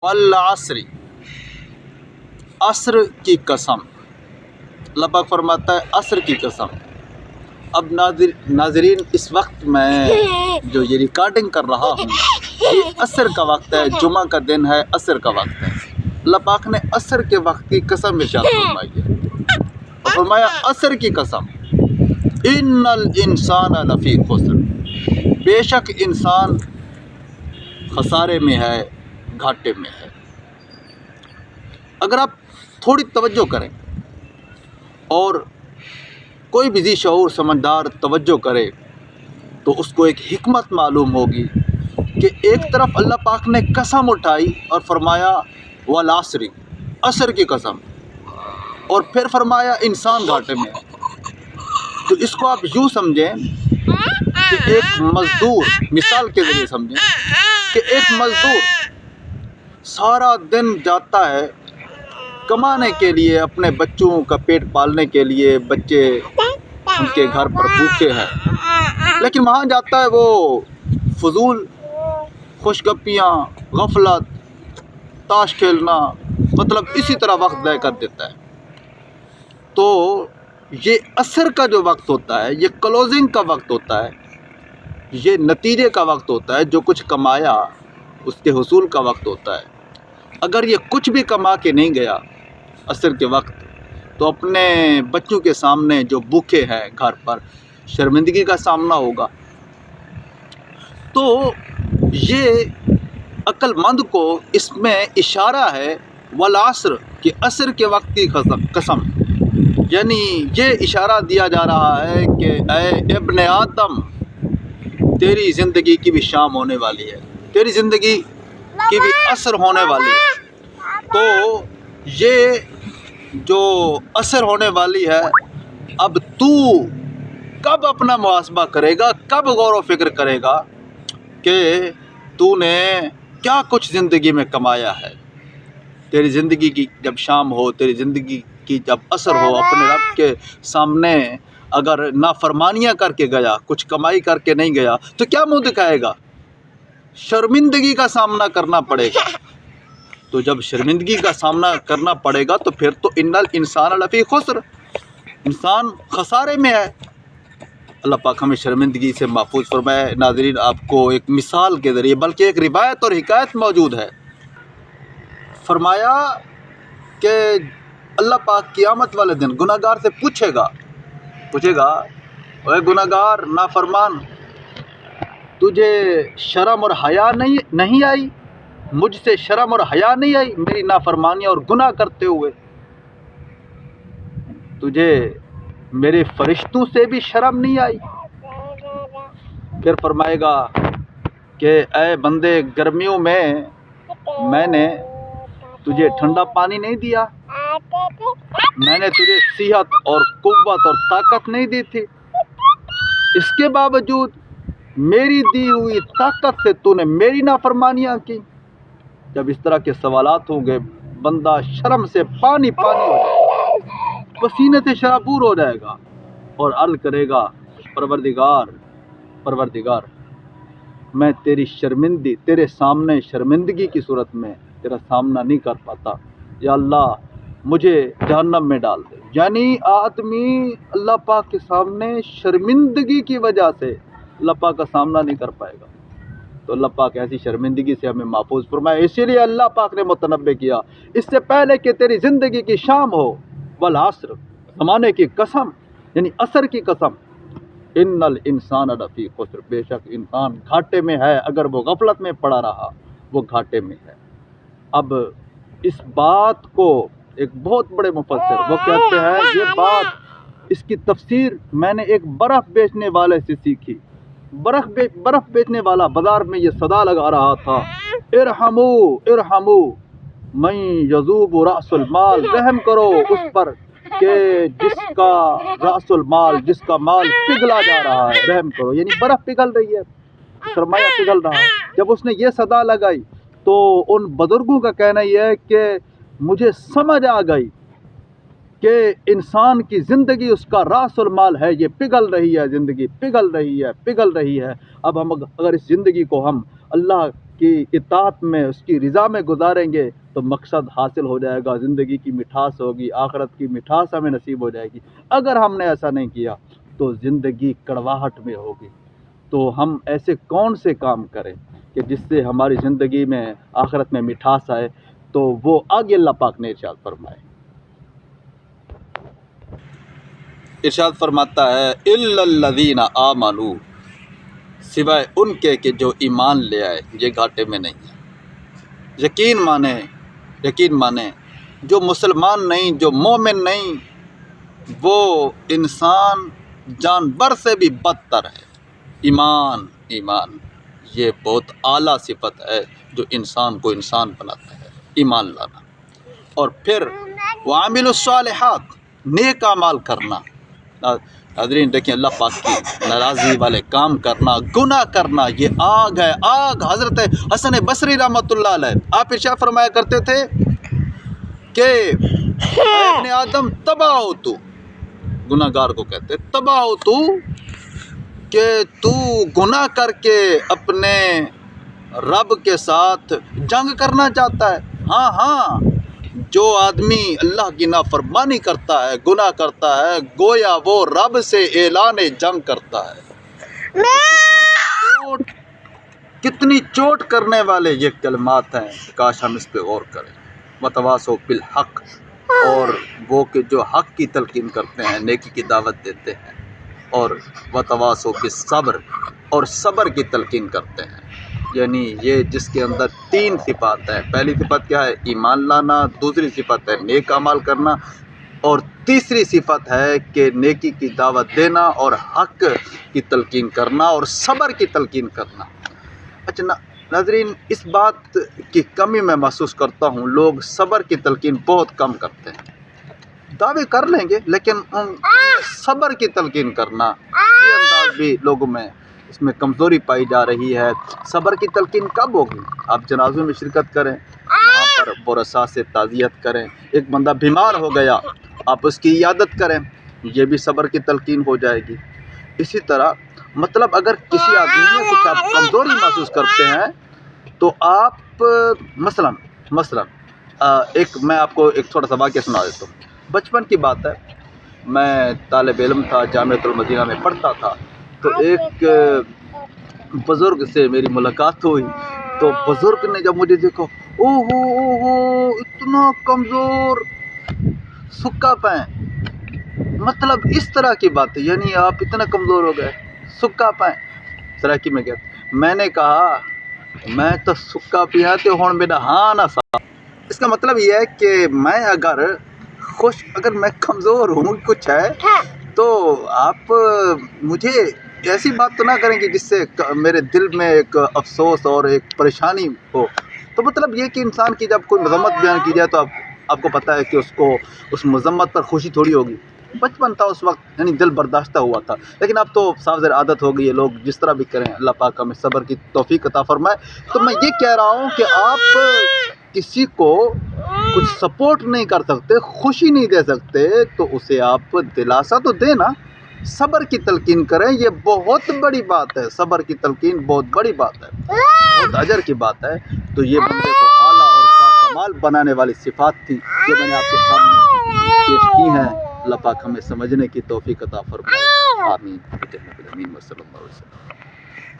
वल्अस्र, असर की कसम। अल्लाह पाक फरमाता है असर की कसम। अब नाज़रीन, इस वक्त मैं जो ये रिकॉर्डिंग कर रहा हूँ, ये असर का वक्त है, जुमा का दिन है, असर का वक्त है। अल्लाह पाक ने असर के वक्त की कसम इरशाद फरमाई है और फरमाया असर की कसम, इन्नल इंसान लफ़ी खुस्र, बेशक इंसान खसारे में है, घाटे में है। अगर आप थोड़ी तवज्जो करें और कोई भी ज़ी शऊर समझदार तवज्जो करे तो उसको एक हिकमत मालूम होगी कि एक तरफ अल्लाह पाक ने कसम उठाई और फरमाया वल्अस्र, असर की कसम, और फिर फरमाया इंसान घाटे में है। तो इसको आप यूँ समझें कि एक मज़दूर, मिसाल के ज़रिए समझें कि एक मज़दूर सारा दिन जाता है कमाने के लिए, अपने बच्चों का पेट पालने के लिए, बच्चे उनके घर पर भूखे हैं, लेकिन वहाँ जाता है वो फजूल खुशगपियाँ, गफलत, ताश खेलना, मतलब इसी तरह वक्त ज़ाया कर देता है। तो ये असर का जो वक्त होता है, ये क्लोजिंग का वक्त होता है, ये नतीजे का वक्त होता है, जो कुछ कमाया उसके हुसूल का वक्त होता है। अगर ये कुछ भी कमा के नहीं गया असर के वक्त, तो अपने बच्चों के सामने जो भूखे हैं घर पर, शर्मिंदगी का सामना होगा। तो ये अक्लमंद को इसमें इशारा है वल्अस्र कि असर के वक्त की कसम, यानी ये इशारा दिया जा रहा है कि ऐ इब्ने आदम, तेरी ज़िंदगी की भी शाम होने वाली है, तेरी ज़िंदगी की भी असर होने वाली है। तो ये जो असर होने वाली है, अब तू कब अपना मुहासबा करेगा, कब गौर व फिक्र करेगा कि तूने क्या कुछ ज़िंदगी में कमाया है। तेरी ज़िंदगी की जब शाम हो, तेरी ज़िंदगी की जब असर हो, अपने रब के सामने अगर नाफरमानियाँ करके गया, कुछ कमाई करके नहीं गया, तो क्या मुँह दिखाएगा? शर्मिंदगी का सामना करना पड़ेगा। तो जब शर्मिंदगी का सामना करना पड़ेगा तो फिर तो इन्नल इंसान लफ़ी खुस्र, इंसान खसारे में है। अल्लाह पाक हमें शर्मिंदगी से महफूज फरमाए। नाज़रीन, आपको एक मिसाल के ज़रिए, बल्कि एक रिवायत और हिकायत मौजूद है। फरमाया कि अल्लाह पाक क़यामत वाले दिन गुनाहगार से पूछेगा, ओए गुनाहगार नाफरमान, तुझे शर्म और हया नहीं आई? मुझसे शर्म और हया नहीं आई मेरी नाफरमानी और गुनाह करते हुए? तुझे मेरे फरिश्तों से भी शर्म नहीं आई? फिर फरमाएगा कि ऐ बंदे, गर्मियों में मैंने तुझे ठंडा पानी नहीं दिया, मैंने तुझे सेहत और कुव्वत और ताकत नहीं दी थी, इसके बावजूद मेरी दी हुई ताकत से तूने मेरी नाफरमानियाँ की। जब इस तरह के सवालात होंगे, बंदा शर्म से पानी हो जाएगा, पसीने से शराबूर हो जाएगा और अर्ज़ करेगा, परवरदिगार, मैं तेरे सामने शर्मिंदगी की सूरत में तेरा सामना नहीं कर पाता, या अल्लाह मुझे जहन्नम में डाल दे। यानी आदमी अल्लाह पाक के सामने शर्मिंदगी की वजह से अल्लाह पाक का सामना नहीं कर पाएगा। तो अल्लाह पाक ऐसी शर्मिंदगी से हमें महफूज फरमाए। इसीलिए अल्लाह पाक ने मुतनब्बे किया, इससे पहले कि तेरी ज़िंदगी की शाम हो, वल्अस्र, ज़माने की कसम, यानी असर की कसम, इन्नल इंसान लफ़ी खुस्र, बेशक इंसान घाटे में है। अगर वो गफलत में पड़ा रहा, वो घाटे में है। अब इस बात को एक बहुत बड़े मुफस्सिर वो कहते हैं, ये बात, इसकी तफसीर मैंने एक बर्फ़ बेचने वाले से सीखी। बर्फ़ बेचने वाला बाज़ार में ये सदा लगा रहा था, इरहमू इरहमू मैं यज़ूबु रअसुल माल, रहम करो उस पर कि जिसका रअसुल माल, जिसका माल पिघला जा रहा है, रहम करो। यानी बर्फ़ पिघल रही है, सरमाया पिघल रहा है। जब उसने ये सदा लगाई तो उन बुज़ुर्गों का कहना यह है कि मुझे समझ आ गई कि इंसान की ज़िंदगी उसका रासुल माल है, ये पिघल रही है, ज़िंदगी पिघल रही है। अब हम अगर इस ज़िंदगी को हम अल्लाह کی اطاعت میں، اس کی رضا میں گزاریں گے تو مقصد حاصل ہو جائے گا، زندگی کی مٹھاس ہوگی، آخرت کی مٹھاس ہمیں نصیب ہو جائے گی۔ اگر ہم نے ایسا نہیں کیا تو زندگی کڑواہٹ میں ہوگی۔ تو ہم ایسے کون سے کام کریں کہ جس سے ہماری زندگی میں آخرت میں مٹھاس آئے؟ تو وہ آگے اللہ پاک نے ارشاد فرمائے، ارشاد فرماتا ہے اِلَّا الَّذِينَ آمَنُوا، سوائے ان کے کہ جو ایمان لے آئے، یہ گھاٹے میں نہیں ہے۔ یقین مانیں جو مسلمان نہیں، جو مومن نہیں، وہ انسان جانور سے بھی بدتر ہے۔ ایمان یہ بہت اعلیٰ صفت ہے جو انسان کو انسان بناتا ہے، ایمان لانا۔ اور پھر وَعَمِلُوا الصَّالِحَاتِ، نیک اعمال کرنا۔ حاضرین دیکھیں، اللہ پاک کی ناراضی والے کام کرنا، گناہ کرنا، یہ آگ ہے، آگ۔ حضرت حسن بصری رحمۃ اللہ علیہ آپ ارشاد فرمایا کرتے تھے کہ اے ابن آدم تباہ ہو تو، گناہ گار کو کہتے تباہ ہو تو، کہ تو گناہ کر کے اپنے رب کے ساتھ جنگ کرنا چاہتا ہے۔ ہاں، جو آدمی اللہ کی نافرمانی کرتا ہے، گناہ کرتا ہے، گویا وہ رب سے اعلان جنگ کرتا ہے۔ کتنی چوٹ کرنے والے یہ کلمات ہیں، کاش ہم اس پہ غور کریں۔ وتواصوا بالحق، اور وہ کہ جو حق کی تلقین کرتے ہیں، نیکی کی دعوت دیتے ہیں، اور وتواصوا بالصبر، اور صبر کی تلقین کرتے ہیں۔ یعنی یہ جس کے اندر 3 صفات ہیں۔ پہلی صفت کیا ہے؟ ایمان لانا، دوسری صفت ہے نیک اعمال کرنا، اور تیسری صفت ہے کہ نیکی کی دعوت دینا اور حق کی تلقین کرنا اور صبر کی تلقین کرنا۔ اچھا ناظرین، اس بات کی کمی میں محسوس کرتا ہوں، لوگ صبر کی تلقین بہت کم کرتے ہیں۔ دعوے کر لیں گے لیکن صبر کی تلقین کرنا، یہ انداز بھی لوگوں میں اس میں کمزوری پائی جا رہی ہے۔ صبر کی تلقین کب ہوگی؟ آپ جنازوں میں شرکت کریں، وہاں پر برسا سے تعزیت کریں۔ ایک بندہ بیمار ہو گیا، آپ اس کی عیادت کریں، یہ بھی صبر کی تلقین ہو جائے گی۔ اسی طرح مطلب اگر کسی آدمی میں کچھ آپ کمزوری محسوس کرتے ہیں تو آپ مثلا میں آپ کو ایک چھوٹا سا واقعہ سنا دیتا ہوں۔ بچپن کی بات ہے، میں طالب علم تھا، جامعۃ المدینہ میں پڑھتا تھا، تو ایک بزرگ سے میری ملاقات ہوئی۔ تو بزرگ نے جب مجھے دیکھا، اوہو اتنا کمزور، سکا پین، مطلب اس طرح کی بات ہے، یعنی آپ اتنا کمزور ہو گئے، سکا پین سراکی میں گیا۔ میں نے کہا میں تو سکا پیا تے ہون میرا ہاں نہ سا۔ اس کا مطلب یہ ہے کہ میں اگر میں کمزور ہوں کچھ ہے تو آپ مجھے ایسی بات تو نہ کریں گے جس سے میرے دل میں ایک افسوس اور ایک پریشانی ہو۔ تو مطلب یہ کہ انسان کی جب کوئی مذمت بیان کی جائے تو آپ کو پتہ ہے کہ اس کو اس مذمت پر خوشی تھوڑی ہوگی۔ بچپن تھا اس وقت، یعنی دل برداشتہ ہوا تھا، لیکن اب تو صاف ظاہر عادت ہو گئی ہے، لوگ جس طرح بھی کریں، اللہ پاک ہمیں صبر کی توفیق عطا فرمائے۔ تو میں یہ کہہ رہا ہوں کہ آپ کسی کو کچھ سپورٹ نہیں کر سکتے، خوشی نہیں دے سکتے، تو اسے آپ دلاسا تو دیں نا، صبر کی تلقین کریں، یہ بہت بڑی بات ہے۔ صبر کی تلقین بہت بڑی بات ہے، بہت اجر کی بات ہے۔ تو یہ بندے کو اعلیٰ اور باکمال بنانے والی صفات تھی جو میں نے آپ کے سامنے پیش کی ہیں۔ اللہ پاک ہمیں سمجھنے کی توفیق عطا فرمائے، آمین۔ صلی اللہ علیہ وسلم۔